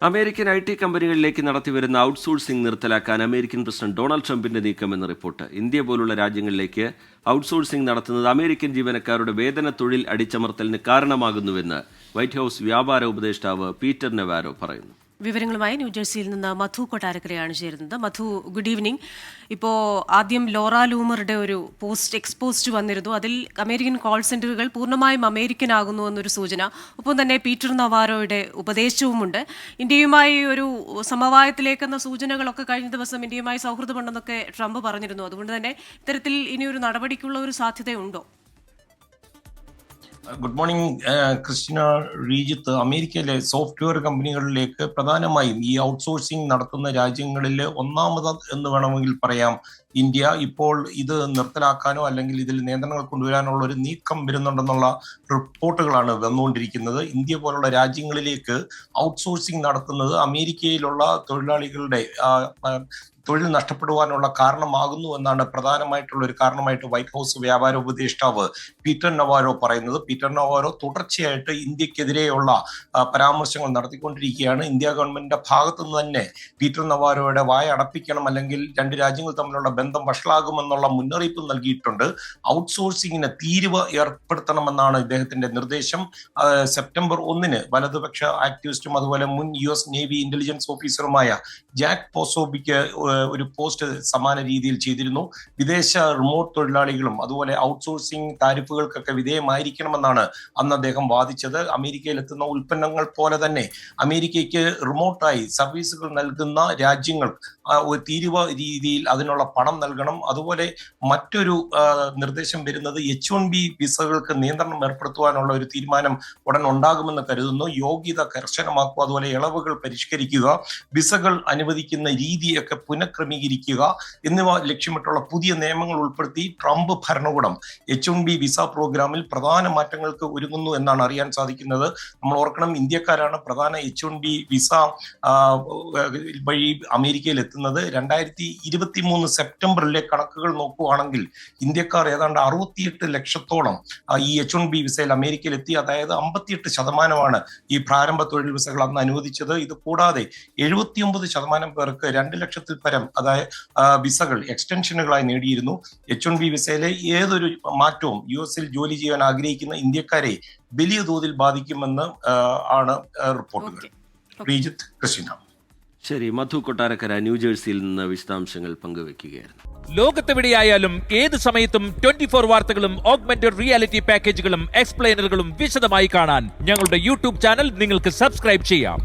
American IT കമ്പനികളിലേക്ക് നടത്തിവരുന്ന outsourcing നിർത്തലാക്കാൻ American president Donald ട്രംപിന്റെ നീക്കമെന്ന് report. India പോലുള്ള രാജ്യങ്ങളിലേക്ക് ഔട്ട്സോഴ്സിംഗ് നടത്തുന്നത് അമേരിക്കൻ ജീവനക്കാരുടെ വേതന തൊഴിൽ അടിച്ചമർത്തലിന് കാരണമാകുന്നുവെന്ന് വൈറ്റ് ഹൌസ് വ്യാപാര ഉപദേഷ്ടാവ് പീറ്റർ നവാരോ പറയുന്നു. വിവരങ്ങളുമായി ന്യൂജേഴ്സിയിൽ നിന്ന് മധു കൊട്ടാരക്കരയാണ് ചേരുന്നത്. മധു, ഗുഡ് ഈവനിങ്. ഇപ്പോൾ ആദ്യം ലോറ ലൂമറുടെ ഒരു പോസ്റ്റ് എക്സ്പോസ്റ്റ് വന്നിരുന്നു. അതിൽ അമേരിക്കൻ കോൾ സെന്ററുകൾ പൂർണ്ണമായും അമേരിക്കൻ ആകുന്നു എന്നൊരു സൂചന. ഒപ്പം തന്നെ പീറ്റർ നവാരോയുടെ ഉപദേശവുമുണ്ട്. ഇന്ത്യയുമായി ഒരു സമവായത്തിലേക്കെന്ന സൂചനകളൊക്കെ കഴിഞ്ഞ ദിവസം ഇന്ത്യയുമായി സൗഹൃദമുണ്ടെന്നൊക്കെ ട്രംപ് പറഞ്ഞിരുന്നു. അതുകൊണ്ട് തന്നെ ഇത്തരത്തിൽ ഇനിയൊരു നടപടിക്കുള്ള ഒരു സാധ്യതയുണ്ടോ? Good morning Christina, Rejith. അമേരിക്കയിലെ സോഫ്റ്റ്വെയർ കമ്പനികളിലേക്ക് പ്രധാനമായും ഈ ഔട്ട്സോഴ്സിംഗ് നടത്തുന്ന രാജ്യങ്ങളിൽ ഒന്നാമത് എന്ന് വേണമെങ്കിൽ പറയാം ഇന്ത്യ. ഇപ്പോൾ ഇത് നിർത്തലാക്കാനോ അല്ലെങ്കിൽ ഇതിൽ നിയന്ത്രണങ്ങൾ കൊണ്ടുവരാനുള്ള ഒരു നീക്കം വരുന്നുണ്ടെന്നുള്ള റിപ്പോർട്ടുകളാണ് വന്നുകൊണ്ടിരിക്കുന്നത്. ഇന്ത്യ പോലുള്ള രാജ്യങ്ങളിലേക്ക് ഔട്ട്സോഴ്സിംഗ് നടത്തുന്നത് അമേരിക്കയിലുള്ള തൊഴിലാളികളുടെ തൊഴിൽ നഷ്ടപ്പെടുവാനുള്ള കാരണമാകുന്നു എന്നാണ് പ്രധാനമായിട്ടുള്ള ഒരു കാരണമായിട്ട് വൈറ്റ് ഹൌസ് വ്യാപാര ഉപദേഷ്ടാവ് പീറ്റർ നവാരോ പറയുന്നത്. പീറ്റർ നവാരോ തുടർച്ചയായിട്ട് ഇന്ത്യക്കെതിരെയുള്ള പരാമർശങ്ങൾ നടത്തിക്കൊണ്ടിരിക്കുകയാണ്. ഇന്ത്യ ഗവൺമെന്റിന്റെ ഭാഗത്തു നിന്ന് തന്നെ പീറ്റർ നവാരോയുടെ വായ അടപ്പിക്കണം, അല്ലെങ്കിൽ രണ്ട് രാജ്യങ്ങൾ തമ്മിലുള്ള ബന്ധം വഷളാകുമെന്നുള്ള മുന്നറിയിപ്പ് നൽകിയിട്ടുണ്ട്. ഔട്ട്സോഴ്സിംഗിന് തീരുവ ഏർപ്പെടുത്തണമെന്നാണ് ഇദ്ദേഹത്തിന്റെ നിർദ്ദേശം. സെപ്റ്റംബർ 1 വലതുപക്ഷ ആക്ടിവിസ്റ്റും അതുപോലെ മുൻ US നേവി ഇന്റലിജൻസ് ഓഫീസറുമായ ജാക്ക് പോസോബിക്ക് ഒരു പോസ്റ്റ് സമാന രീതിയിൽ ചെയ്തിരുന്നു. വിദേശ റിമോട്ട് തൊഴിലാളികളും അതുപോലെ ഔട്ട്സോഴ്സിംഗ് താരിഫുകൾക്കൊക്കെ വിധേയമായിരിക്കണമെന്നാണ് അന്ന് അദ്ദേഹം വാദിച്ചത്. അമേരിക്കയിൽ എത്തുന്ന ഉൽപ്പന്നങ്ങൾ പോലെ തന്നെ അമേരിക്കയ്ക്ക് റിമോട്ടായി സർവീസുകൾ നൽകുന്ന രാജ്യങ്ങൾ ഒരു തീരുവ രീതിയിൽ അതിനുള്ള പണം നൽകണം. അതുപോലെ മറ്റൊരു നിർദ്ദേശം വരുന്നത് H-1B വിസകൾക്ക് നിയന്ത്രണം ഏർപ്പെടുത്തുവാനുള്ള ഒരു തീരുമാനം ഉടൻ ഉണ്ടാകുമെന്ന് കരുതുന്നു. യോഗ്യത കർശനമാക്കുക, അതുപോലെ ഇളവുകൾ പരിഷ്കരിക്കുക, വിസകൾ അനുവദിക്കുന്ന രീതിയൊക്കെ പുനഃക്രമീകരിക്കുക എന്നിവ ലക്ഷ്യമിട്ടുള്ള പുതിയ നിയമങ്ങൾ ഉൾപ്പെടുത്തി ട്രംപ് ഭരണകൂടം H-1B വിസ പ്രോഗ്രാമിൽ പ്രധാന മാറ്റങ്ങൾക്ക് ഒരുങ്ങുന്നു എന്നാണ് അറിയാൻ സാധിക്കുന്നത്. നമ്മൾ ഓർക്കണം, ഇന്ത്യക്കാരാണ് പ്രധാന H-1B വിസ വഴി അമേരിക്കയിൽ എത്തുന്നത്. 2023 സെപ്റ്റംബറിലെ കണക്കുകൾ നോക്കുകയാണെങ്കിൽ ഇന്ത്യക്കാർ ഏതാണ്ട് 68 ലക്ഷത്തോളം ഈ H-1B വിസയിൽ അമേരിക്കയിൽ എത്തി. അതായത് 58% ഈ പ്രാരംഭ തൊഴിൽ വിസകൾ അന്ന് അനുവദിച്ചത്. ഇത് കൂടാതെ 79% പേർക്ക് 2 ലക്ഷത്തിൽ പരം അതായത് വിസകൾ എക്സ്റ്റൻഷനുകളായി നേടിയിരുന്നു. H-1B വിസയിലെ ഏതൊരു മാറ്റവും US ജോലി ചെയ്യാൻ ആഗ്രഹിക്കുന്ന ഇന്ത്യക്കാരെ വലിയ തോതിൽ ബാധിക്കുമെന്ന് ആണ് റിപ്പോർട്ടുകൾ. ശ്രീജിത്ത്, ക്രിസ്റ്റീന. ശരി, മധു കൊട്ടാരക്കര ന്യൂജേഴ്സിയിൽ നിന്ന് വിശദാംശങ്ങൾ പങ്കുവെക്കുകയായിരുന്നു. ലോകത്തെവിടെയായാലും ഏത് സമയത്തും 24 വാർത്തകളും ഓഗ്മെന്റഡ് റിയാലിറ്റി പാക്കേജുകളും എക്സ്പ്ലെയിനറുകളും വിശദമായി കാണാൻ ഞങ്ങളുടെ YouTube ചാനൽ നിങ്ങൾക്ക് സബ്സ്ക്രൈബ് ചെയ്യാം.